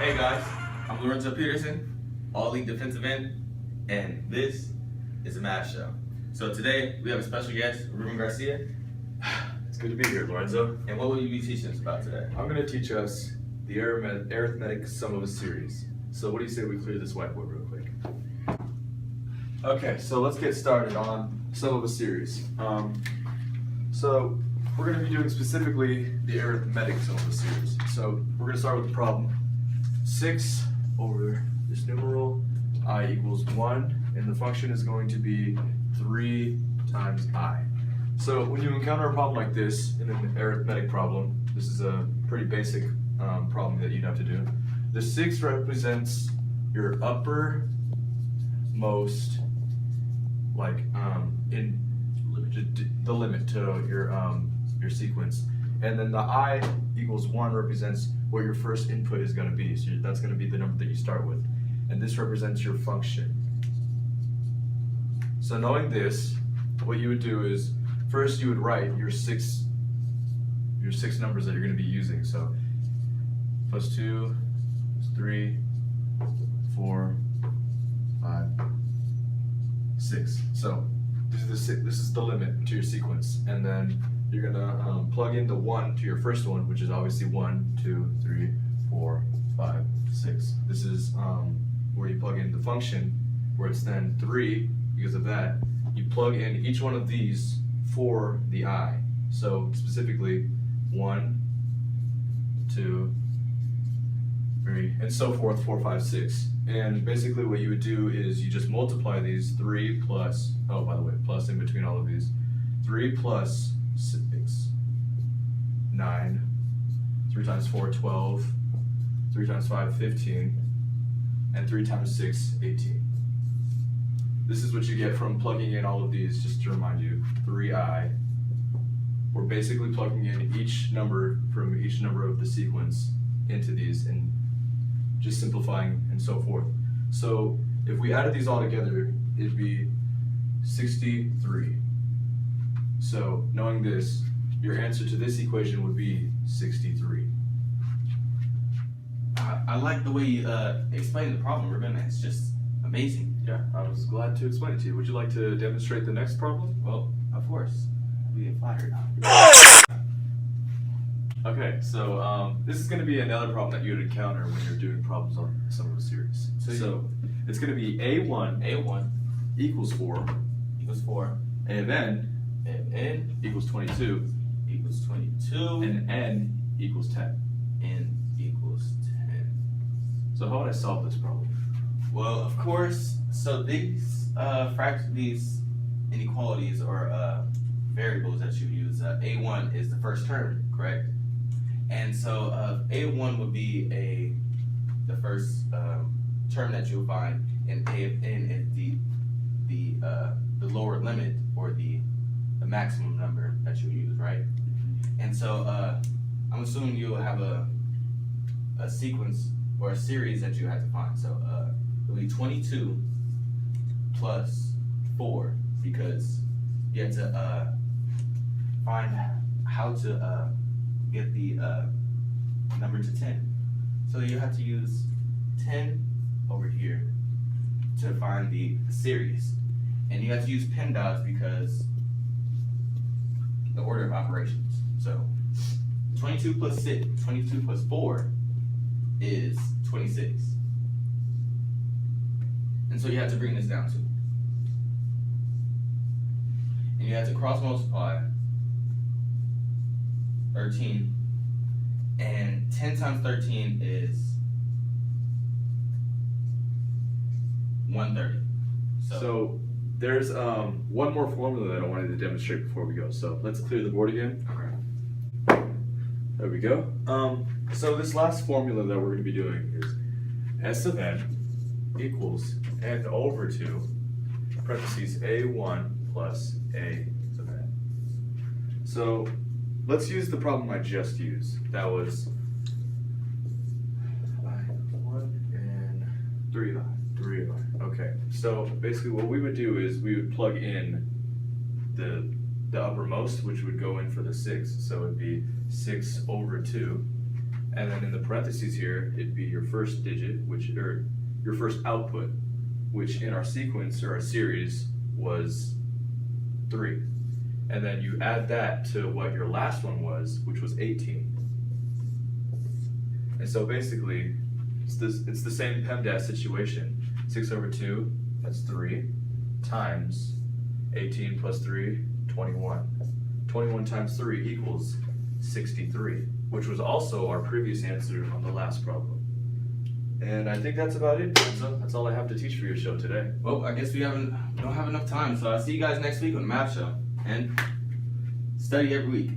Hey guys, I'm Lorenzo all-league defensive end, and this is a math show. So today we have a special guest, Ruben Garcia. It's good to be here, Lorenzo. And what will you be teaching us about today? I'm going to teach us the arithmetic sum of a series. So what do you say we clear this whiteboard real quick? Okay, so let's get started on sum of a series. So we're going to be doing specifically the arithmetic sum of a series. So we're going to start with the problem. 6 over this numeral I equals 1, and the function is going to be 3 times I. So when you encounter a problem like this in an arithmetic problem, this is a pretty basic problem that you'd have to do. The 6 represents your uppermost, like in the limit to your sequence, and then the I equals 1 represents what your first input is going to be. So that's going to be the number that you start with, and this represents your function. So knowing this, what you would do is first you would write your six numbers that you're going to be using. So +2, +3, 4, 5, 6. So this is the limit to your sequence, and then you're gonna plug in the 1 to your first one, which is obviously 1, 2, 3, 4, 5, 6. This is where you plug in the function, where it's then 3 because of that. You plug in each one of these for the I. So specifically 1, 2, 3, and so forth, 4, 5, 6. And basically what you would do is you just multiply these 3 plus, oh by the way, plus in between all of these, 3 plus 6, 9, 3 times 4, 12, 3 times 5, 15, and 3 times 6, 18. This is what you get from plugging in all of these, just to remind you, 3i. We're basically plugging in each number from each number of the sequence into these and just simplifying and so forth. So if we added these all together, it'd be 63. So knowing this, your answer to this equation would be 63. I like the way you explained the problem, Ruben. It's just amazing. Yeah, I was glad to explain it to you. Would you like to demonstrate the next problem? Well, of course. We get flattered. Okay, so this is going to be another problem that you would encounter when you're doing problems on some of the series. So it's going to be A1 equals 4 equals 4, and then n equals 22, equals 22, and n equals 10. n equals 10. So how would I solve this problem? Well, of course, so these these inequalities or variables that you use, A1 is the first term, correct? And so A1 would be the first term that you'll find, and A of n is the lower limit or the maximum number that you use, right? And so I'm assuming you'll have a sequence or a series that you have to find. So it'll be 22 plus 4, because you have to find how to get the number to 10. So you have to use 10 over here to find the series. And you have to use PEMDAS because the order of operations. So 22 plus 4 is 26. And so you have to bring this down to. And you have to cross multiply 13. And 10 times 13 is 130. So there's one more formula that I wanted to demonstrate before we go. So let's clear the board again. Okay. There we go. So this last formula that we're going to be doing is S of n equals n over 2, parentheses A1 plus A of n. So let's use the problem I just used. That was I1 and 3i. Okay, so basically what we would do is we would plug in the uppermost, which would go in for the 6. So it would be 6 over 2, And then in the parentheses here, it'd be your first digit, or your first output, which in our sequence or our series was 3. And then you add that to what your last one was, which was 18. And so basically, it's the same PEMDAS situation. 6 over 2, that's 3, times 18 plus 3, 21. 21 times 3 equals 63, which was also our previous answer on the last problem. And I think that's about it, Lorenzo. That's all I have to teach for your show today. Well, I guess we don't have enough time, so I'll see you guys next week on the Math Show. And study every week.